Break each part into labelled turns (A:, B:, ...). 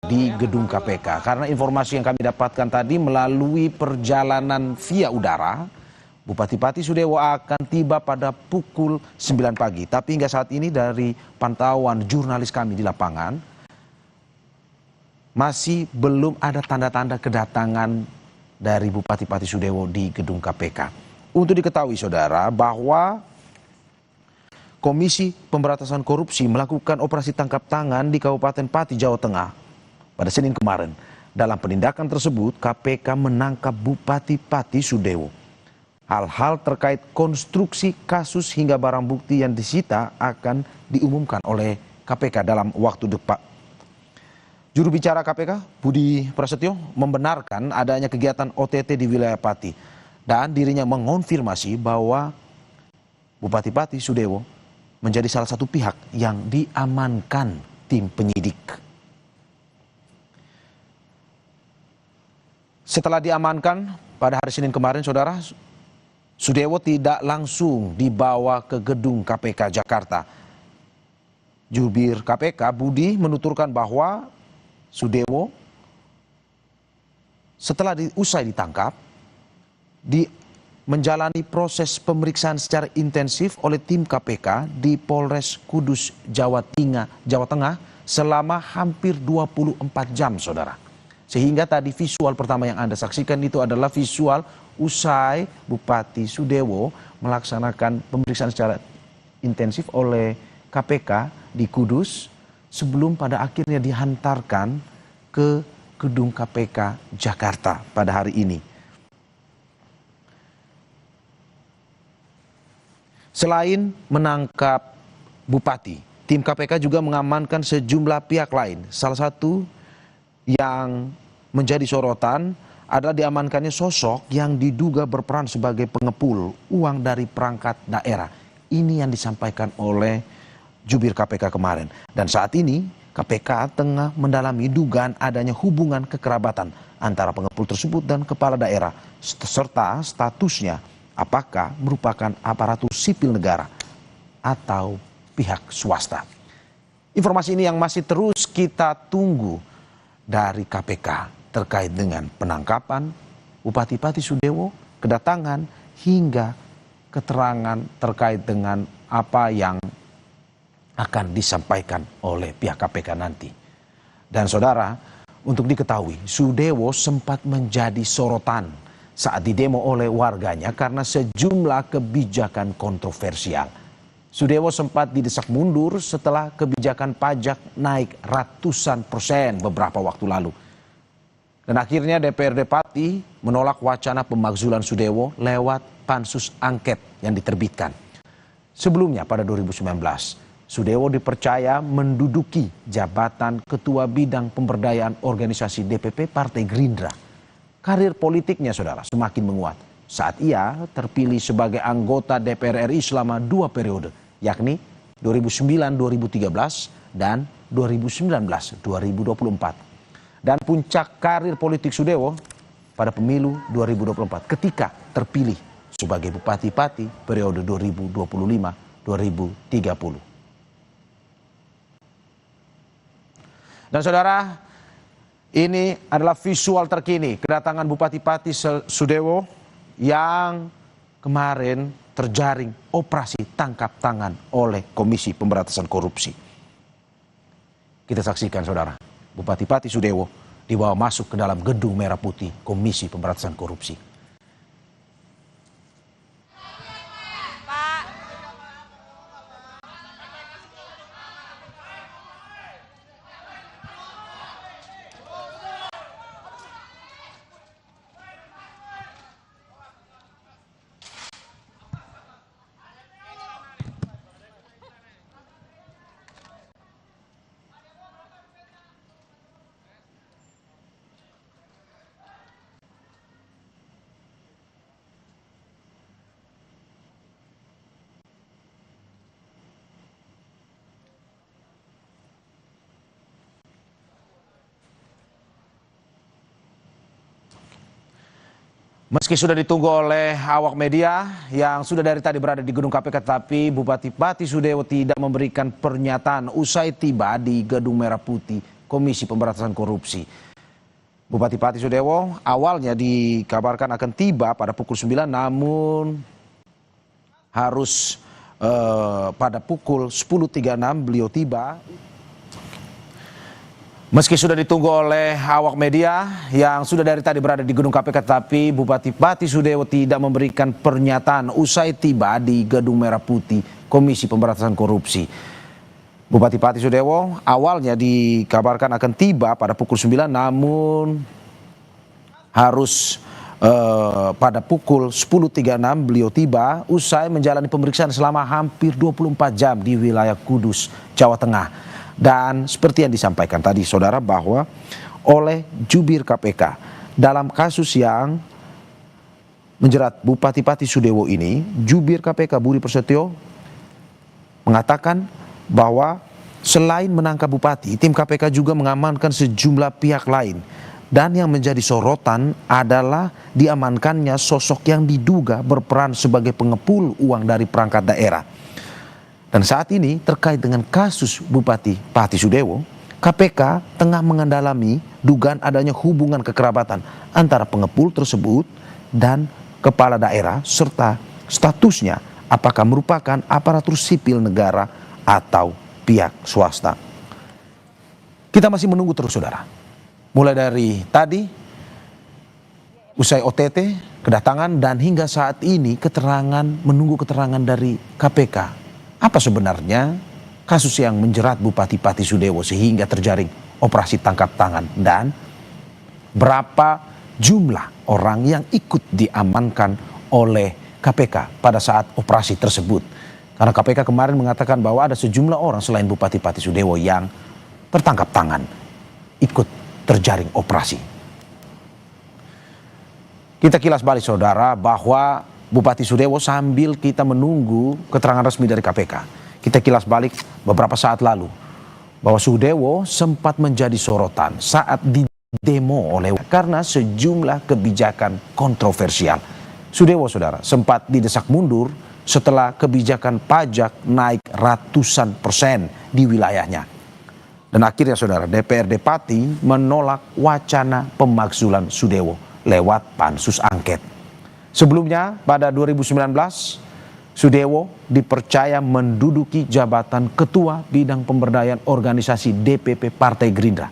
A: di gedung KPK. Karena informasi yang kami dapatkan tadi melalui perjalanan via udara, Bupati Pati Sudewo akan tiba pada pukul 9 pagi. Tapi hingga saat ini dari pantauan jurnalis kami di lapangan, masih belum ada tanda-tanda kedatangan dari Bupati Pati Sudewo di gedung KPK. Untuk diketahui saudara bahwa Komisi Pemberantasan Korupsi melakukan operasi tangkap tangan di Kabupaten Pati, Jawa Tengah pada Senin kemarin. Dalam penindakan tersebut, KPK menangkap Bupati Pati Sudewo. Hal-hal terkait konstruksi kasus hingga barang bukti yang disita akan diumumkan oleh KPK dalam waktu dekat. Juru bicara KPK, Budi Prasetyo, membenarkan adanya kegiatan OTT di wilayah Pati. Dan dirinya mengonfirmasi bahwa Bupati Pati Sudewo menjadi salah satu pihak yang diamankan tim penyidik. Setelah diamankan pada hari Senin kemarin, saudara, Sudewo tidak langsung dibawa ke gedung KPK Jakarta. Jubir KPK Budi menuturkan bahwa Sudewo setelah usai ditangkap, menjalani proses pemeriksaan secara intensif oleh tim KPK di Polres Kudus, Jawa Tengah selama hampir 24 jam, saudara. Sehingga tadi visual pertama yang Anda saksikan itu adalah visual usai Bupati Sudewo melaksanakan pemeriksaan secara intensif oleh KPK di Kudus sebelum pada akhirnya dihantarkan ke gedung KPK Jakarta pada hari ini. Selain menangkap Bupati, tim KPK juga mengamankan sejumlah pihak lain. Salah satu yang menjadi sorotan adalah diamankannya sosok yang diduga berperan sebagai pengepul uang dari perangkat daerah. Ini yang disampaikan oleh jubir KPK kemarin. Dan saat ini KPK tengah mendalami dugaan adanya hubungan kekerabatan antara pengepul tersebut dan kepala daerah, serta statusnya apakah merupakan aparatur sipil negara atau pihak swasta. Informasi ini yang masih terus kita tunggu dari KPK terkait dengan penangkapan Bupati Pati Sudewo, kedatangan hingga keterangan terkait dengan apa yang akan disampaikan oleh pihak KPK nanti. Dan saudara, untuk diketahui, Sudewo sempat menjadi sorotan saat didemo oleh warganya karena sejumlah kebijakan kontroversial. Sudewo sempat didesak mundur setelah kebijakan pajak naik ratusan persen beberapa waktu lalu. Dan akhirnya DPRD Pati menolak wacana pemakzulan Sudewo lewat pansus angket yang diterbitkan. Sebelumnya pada 2019, Sudewo dipercaya menduduki jabatan Ketua Bidang Pemberdayaan Organisasi DPP Partai Gerindra. Karir politiknya, saudara, semakin menguat saat ia terpilih sebagai anggota DPR RI selama 2 periode, yakni 2009-2013 dan 2019-2024. Dan puncak karir politik Sudewo pada pemilu 2024 ketika terpilih sebagai Bupati Pati periode 2025-2030. Dan saudara, ini adalah visual terkini kedatangan Bupati Pati Sudewo yang kemarin terjaring operasi tangkap tangan oleh Komisi Pemberantasan Korupsi. Kita saksikan, saudara, Bupati Pati Sudewo dibawa masuk ke dalam gedung merah putih Komisi Pemberantasan Korupsi. Meski sudah ditunggu oleh awak media yang sudah dari tadi berada di gedung KPK, tapi Bupati Pati Sudewo tidak memberikan pernyataan usai tiba di gedung Merah Putih Komisi Pemberantasan Korupsi. Bupati Pati Sudewo awalnya dikabarkan akan tiba pada pukul 9, namun harus pada pukul 10.36 beliau tiba. Meski sudah ditunggu oleh awak media yang sudah dari tadi berada di gedung KPK, tapi Bupati Pati Sudewo tidak memberikan pernyataan usai tiba di Gedung Merah Putih Komisi Pemberantasan Korupsi. Bupati Pati Sudewo awalnya dikabarkan akan tiba pada pukul 9, namun harus pada pukul 10.36 beliau tiba usai menjalani pemeriksaan selama hampir 24 jam di wilayah Kudus, Jawa Tengah. Dan seperti yang disampaikan tadi saudara bahwa oleh jubir KPK dalam kasus yang menjerat Bupati Pati Sudewo ini, jubir KPK Budi Prasetyo mengatakan bahwa selain menangkap Bupati, tim KPK juga mengamankan sejumlah pihak lain. Dan yang menjadi sorotan adalah diamankannya sosok yang diduga berperan sebagai pengepul uang dari perangkat daerah. Dan saat ini terkait dengan kasus Bupati Pati Sudewo, KPK tengah mengendalami dugaan adanya hubungan kekerabatan antara pengepul tersebut dan kepala daerah serta statusnya apakah merupakan aparatur sipil negara atau pihak swasta. Kita masih menunggu terus saudara. Mulai dari tadi, usai OTT, kedatangan dan hingga saat ini menunggu keterangan dari KPK. Apa sebenarnya kasus yang menjerat Bupati Pati Sudewo sehingga terjaring operasi tangkap tangan dan berapa jumlah orang yang ikut diamankan oleh KPK pada saat operasi tersebut. Karena KPK kemarin mengatakan bahwa ada sejumlah orang selain Bupati Pati Sudewo yang tertangkap tangan ikut terjaring operasi. Kita kilas balik saudara bahwa Bupati Sudewo sambil kita menunggu keterangan resmi dari KPK. Kita kilas balik beberapa saat lalu bahwa Sudewo sempat menjadi sorotan saat didemo oleh karena sejumlah kebijakan kontroversial. Sudewo saudara sempat didesak mundur setelah kebijakan pajak naik ratusan persen di wilayahnya. Dan akhirnya saudara DPRD Pati menolak wacana pemakzulan Sudewo lewat pansus angket. Sebelumnya pada 2019 Sudewo dipercaya menduduki jabatan Ketua Bidang Pemberdayaan Organisasi DPP Partai Gerindra.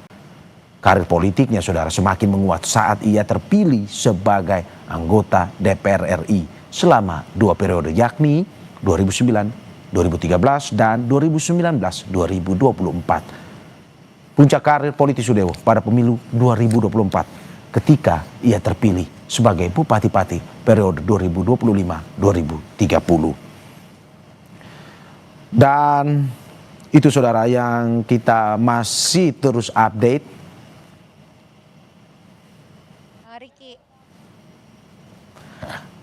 A: Karir politiknya saudara semakin menguat saat ia terpilih sebagai anggota DPR RI selama 2 periode yakni 2009, 2013 dan 2019-2024. Puncak karir politik Sudewo pada pemilu 2024 ketika ia terpilih sebagai Bupati Pati periode 2025-2030. Dan itu saudara yang kita masih terus update.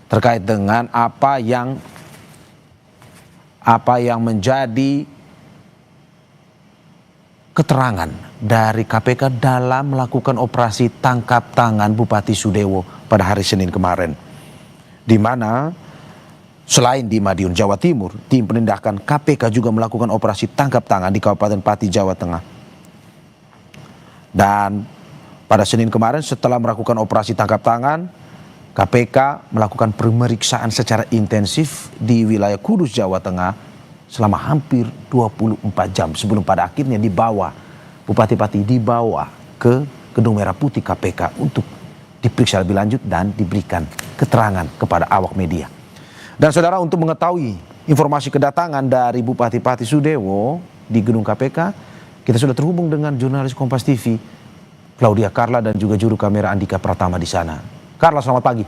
A: Terkait dengan apa yang menjadi keterangan dari KPK dalam melakukan operasi tangkap tangan Bupati Sudewo pada hari Senin kemarin. Di mana selain di Madiun, Jawa Timur, tim penindakan KPK juga melakukan operasi tangkap tangan di Kabupaten Pati, Jawa Tengah. Dan pada Senin kemarin setelah melakukan operasi tangkap tangan, KPK melakukan pemeriksaan secara intensif di wilayah Kudus, Jawa Tengah selama hampir 24 jam sebelum pada akhirnya Bupati Pati dibawa ke Gedung Merah Putih KPK untuk diperiksa lebih lanjut dan diberikan keterangan kepada awak media. Dan saudara, untuk mengetahui informasi kedatangan dari Bupati Pati Sudewo di Gedung KPK, kita sudah terhubung dengan jurnalis Kompas TV Claudia Carla dan juga juru kamera Andika Pratama di sana. Carla, selamat pagi.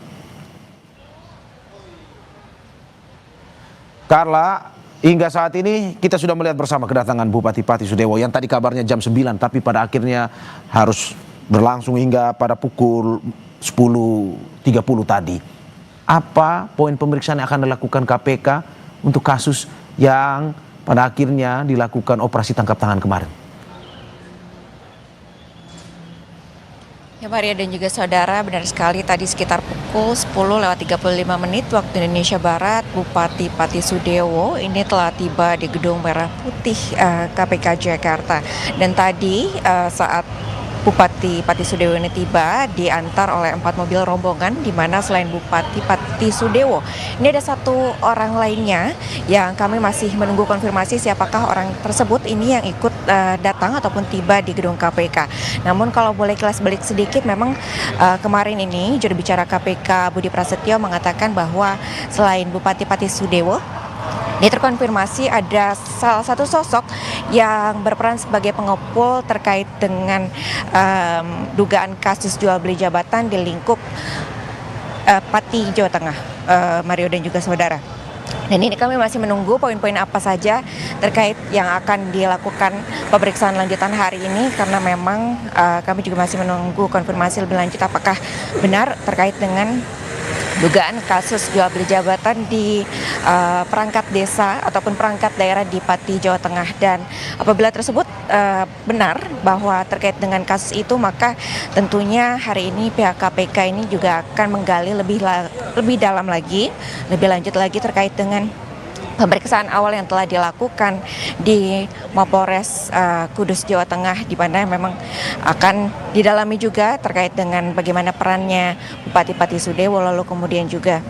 A: Carla, hingga saat ini kita sudah melihat bersama kedatangan Bupati Pati Sudewo yang tadi kabarnya jam 9 tapi pada akhirnya harus berlangsung hingga pada pukul 10.30 tadi. Apa poin pemeriksaan yang akan dilakukan KPK untuk kasus yang pada akhirnya dilakukan operasi tangkap tangan kemarin?
B: Ya Maria dan juga saudara, benar sekali tadi sekitar pukul 10:35 waktu Indonesia Barat, Bupati Pati Sudewo ini telah tiba di Gedung Merah Putih KPK Jakarta. Dan tadi saat Bupati Pati Sudewo ini tiba diantar oleh 4 mobil rombongan, di mana selain Bupati Pati Sudewo ini ada satu orang lainnya yang kami masih menunggu konfirmasi siapakah orang tersebut ini yang ikut datang ataupun tiba di gedung KPK. Namun kalau boleh kilas balik sedikit, memang kemarin ini juru bicara KPK Budi Prasetyo mengatakan bahwa selain Bupati Pati Sudewo, ini terkonfirmasi ada salah satu sosok yang berperan sebagai pengepul terkait dengan dugaan kasus jual beli jabatan di lingkup Pati Jawa Tengah, Mario dan juga saudara. Dan ini kami masih menunggu poin-poin apa saja terkait yang akan dilakukan pemeriksaan lanjutan hari ini, karena memang kami juga masih menunggu konfirmasi lebih lanjut apakah benar terkait dengan dugaan kasus jual beli jabatan di perangkat desa ataupun perangkat daerah di Pati Jawa Tengah. Dan apabila tersebut benar bahwa terkait dengan kasus itu, maka tentunya hari ini pihak KPK ini juga akan menggali lebih dalam lagi, lebih lanjut lagi terkait dengan pemeriksaan awal yang telah dilakukan di Mapolres Kudus Jawa Tengah, di mana memang akan didalami juga terkait dengan bagaimana perannya Bupati Pati Sudewo, lalu kemudian juga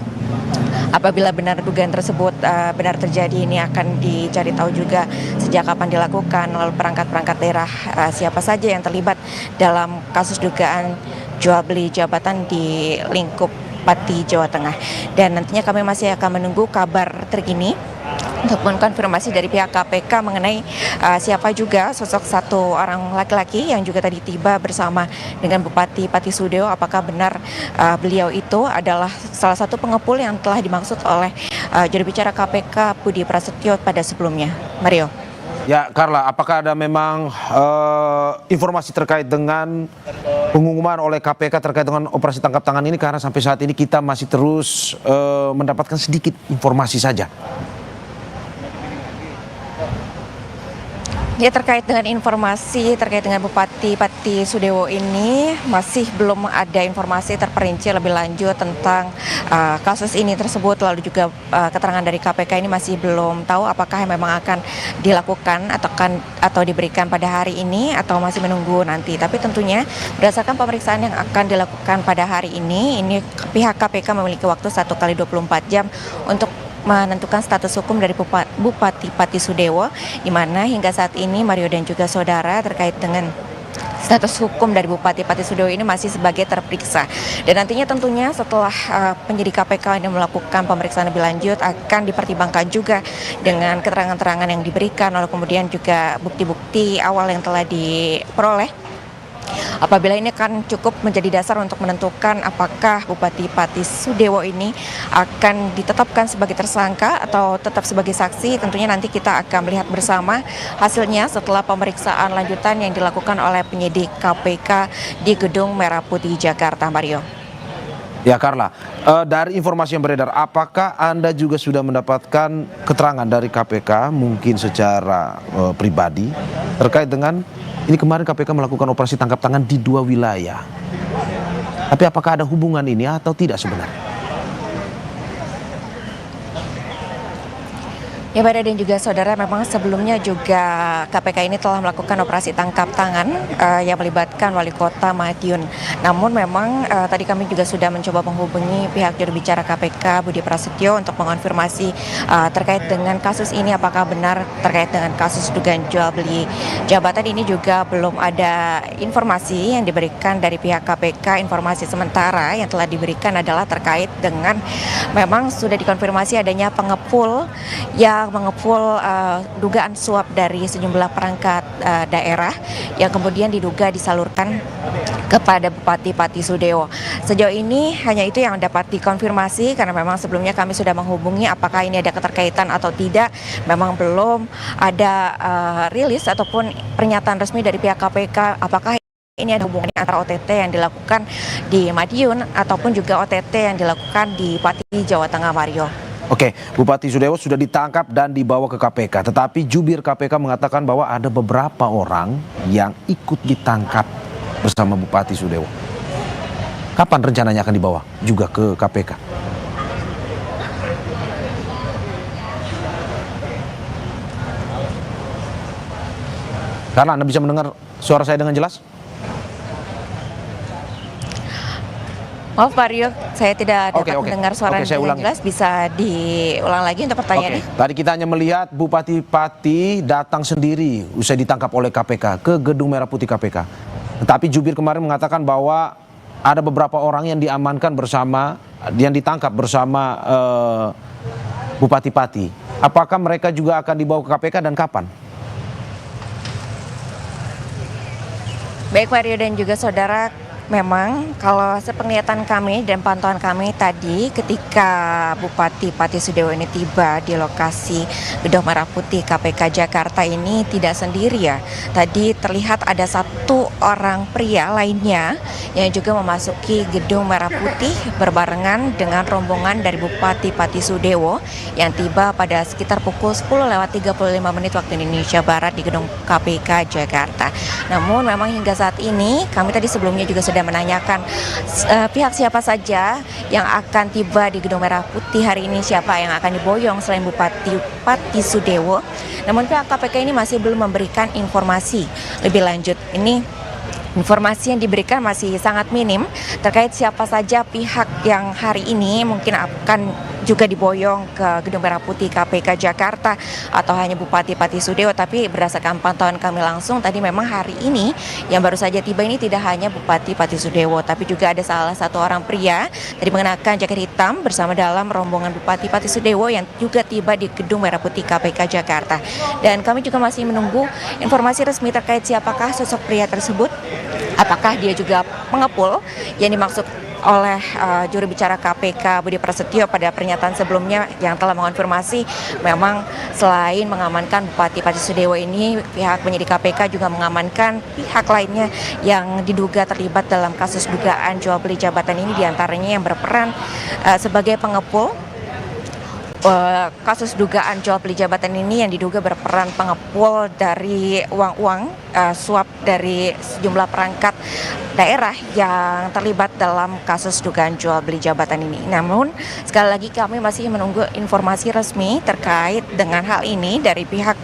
B: apabila benar dugaan tersebut benar terjadi, ini akan dicari tahu juga sejak kapan dilakukan, lalu perangkat-perangkat daerah siapa saja yang terlibat dalam kasus dugaan jual beli jabatan di lingkup Pati Jawa Tengah. Dan nantinya kami masih akan menunggu kabar terkini ataupun konfirmasi dari pihak KPK mengenai siapa juga sosok satu orang laki-laki yang juga tadi tiba bersama dengan Bupati Pati Sudewo. Apakah benar beliau itu adalah salah satu pengepul yang telah dimaksud oleh juru bicara KPK Budi Prasetyo pada sebelumnya. Mario.
A: Ya, Carla, apakah ada memang informasi terkait dengan pengumuman oleh KPK terkait dengan operasi tangkap tangan ini? Karena sampai saat ini kita masih terus mendapatkan sedikit informasi saja.
B: Ya, terkait dengan informasi terkait dengan Bupati Pati Sudewo ini masih belum ada informasi terperinci lebih lanjut tentang kasus ini tersebut. Lalu juga keterangan dari KPK ini masih belum tahu apakah memang akan dilakukan atau diberikan pada hari ini atau masih menunggu nanti. Tapi tentunya berdasarkan pemeriksaan yang akan dilakukan pada hari ini pihak KPK memiliki waktu 1 kali 24 jam untuk menentukan status hukum dari Bupati Pati Sudewo, di mana hingga saat ini Mario dan juga saudara terkait dengan status hukum dari Bupati Pati Sudewo ini masih sebagai terperiksa. Dan nantinya tentunya setelah penyidik KPK ini melakukan pemeriksaan lebih lanjut, akan dipertimbangkan juga dengan keterangan-keterangan yang diberikan, lalu kemudian juga bukti-bukti awal yang telah diperoleh. Apabila ini akan cukup menjadi dasar untuk menentukan apakah Bupati Pati Sudewo ini akan ditetapkan sebagai tersangka atau tetap sebagai saksi, tentunya nanti kita akan melihat bersama hasilnya setelah pemeriksaan lanjutan yang dilakukan oleh penyidik KPK di Gedung Merah Putih Jakarta, Mario.
A: Ya, Carla, dari informasi yang beredar, apakah Anda juga sudah mendapatkan keterangan dari KPK mungkin secara pribadi terkait dengan ini kemarin KPK melakukan operasi tangkap tangan di 2 wilayah. Tapi apakah ada hubungan ini atau tidak sebenarnya?
B: Ya, Bada dan juga saudara, memang sebelumnya juga KPK ini telah melakukan operasi tangkap tangan yang melibatkan Wali Kota Madiun. Namun memang tadi kami juga sudah mencoba menghubungi pihak juru bicara KPK Budi Prasetyo untuk mengonfirmasi terkait dengan kasus ini, apakah benar terkait dengan kasus dugaan jual beli jabatan ini. Juga belum ada informasi yang diberikan dari pihak KPK. Informasi sementara yang telah diberikan adalah terkait dengan memang sudah dikonfirmasi adanya pengepul yang mengepul dugaan suap dari sejumlah perangkat daerah yang kemudian diduga disalurkan kepada Bupati Pati Sudewo. Sejauh ini hanya itu yang dapat dikonfirmasi, karena memang sebelumnya kami sudah menghubungi apakah ini ada keterkaitan atau tidak. Memang belum ada rilis ataupun pernyataan resmi dari pihak KPK apakah ini ada hubungannya antara OTT yang dilakukan di Madiun ataupun juga OTT yang dilakukan di Pati Jawa Tengah, Mario.
A: Oke, Bupati Sudewo sudah ditangkap dan dibawa ke KPK. Tetapi jubir KPK mengatakan bahwa ada beberapa orang yang ikut ditangkap bersama Bupati Sudewo. Kapan rencananya akan dibawa juga ke KPK? Karena Anda bisa mendengar suara saya dengan jelas?
B: Maaf Pak Rio, saya tidak dapat
A: Oke.
B: mendengar suara
A: Oke, saya
B: dengan
A: ulangi.
B: jelas. Bisa diulang lagi untuk pertanyaannya?
A: Tadi kita hanya melihat Bupati Pati datang sendiri usai ditangkap oleh KPK ke Gedung Merah Putih KPK. Tetapi jubir kemarin mengatakan bahwa ada beberapa orang yang diamankan bersama, yang ditangkap bersama Bupati Pati. Apakah mereka juga akan dibawa ke KPK dan kapan?
B: Baik Pak Rio dan juga saudara, memang kalau sepenglihatan kami dan pantauan kami tadi ketika Bupati Pati Sudewo ini tiba di lokasi Gedung Merah Putih KPK Jakarta ini tidak sendiri ya. Tadi terlihat ada satu orang pria lainnya yang juga memasuki Gedung Merah Putih berbarengan dengan rombongan dari Bupati Pati Sudewo yang tiba pada sekitar pukul 10:35 waktu Indonesia Barat di Gedung KPK Jakarta. Namun memang hingga saat ini kami tadi sebelumnya juga sudah menanyakan pihak siapa saja yang akan tiba di Gedung Merah Putih hari ini, siapa yang akan diboyong selain Bupati Pati Sudewo. Namun pihak KPK ini masih belum memberikan informasi lebih lanjut. Ini informasi yang diberikan masih sangat minim terkait siapa saja pihak yang hari ini mungkin akan juga diboyong ke Gedung Merah Putih KPK Jakarta atau hanya Bupati Pati Sudewo. Tapi berdasarkan pantauan kami langsung tadi memang hari ini yang baru saja tiba ini tidak hanya Bupati Pati Sudewo, tapi juga ada salah satu orang pria tadi mengenakan jaket hitam bersama dalam rombongan Bupati Pati Sudewo yang juga tiba di Gedung Merah Putih KPK Jakarta. Dan kami juga masih menunggu informasi resmi terkait siapakah sosok pria tersebut. Apakah dia juga pengepul yang dimaksud oleh juru bicara KPK Budi Prasetyo pada pernyataan sebelumnya yang telah mengonfirmasi memang selain mengamankan Bupati Pati Sudewo ini, pihak penyidik KPK juga mengamankan pihak lainnya yang diduga terlibat dalam kasus dugaan jual beli jabatan ini, diantaranya yang berperan sebagai pengepul kasus dugaan jual beli jabatan ini yang diduga berperan pengepul dari uang-uang suap dari sejumlah perangkat daerah yang terlibat dalam kasus dugaan jual beli jabatan ini. Namun sekali lagi kami masih menunggu informasi resmi terkait dengan hal ini dari pihak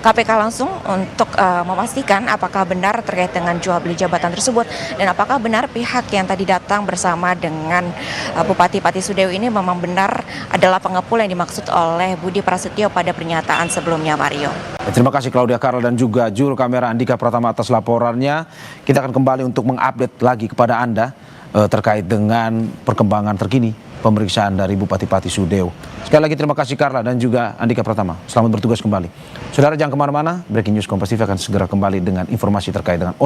B: KPK langsung untuk memastikan apakah benar terkait dengan jual beli jabatan tersebut dan apakah benar pihak yang tadi datang bersama dengan Bupati Pati Sudewo ini memang benar adalah pengepul yang dimaksud oleh Budi Prasetyo pada pernyataan sebelumnya, Mario.
A: Terima kasih Claudia Karl dan juga juru kamera Andika Pratama atas laporannya. Kita akan kembali untuk mengupdate lagi kepada Anda terkait dengan perkembangan terkini pemeriksaan dari Bupati Pati Sudewo. Sekali lagi terima kasih Karla dan juga Andika Pratama. Selamat bertugas kembali. Saudara jangan kemana-mana, Breaking News Kompas TV akan segera kembali dengan informasi terkait dengan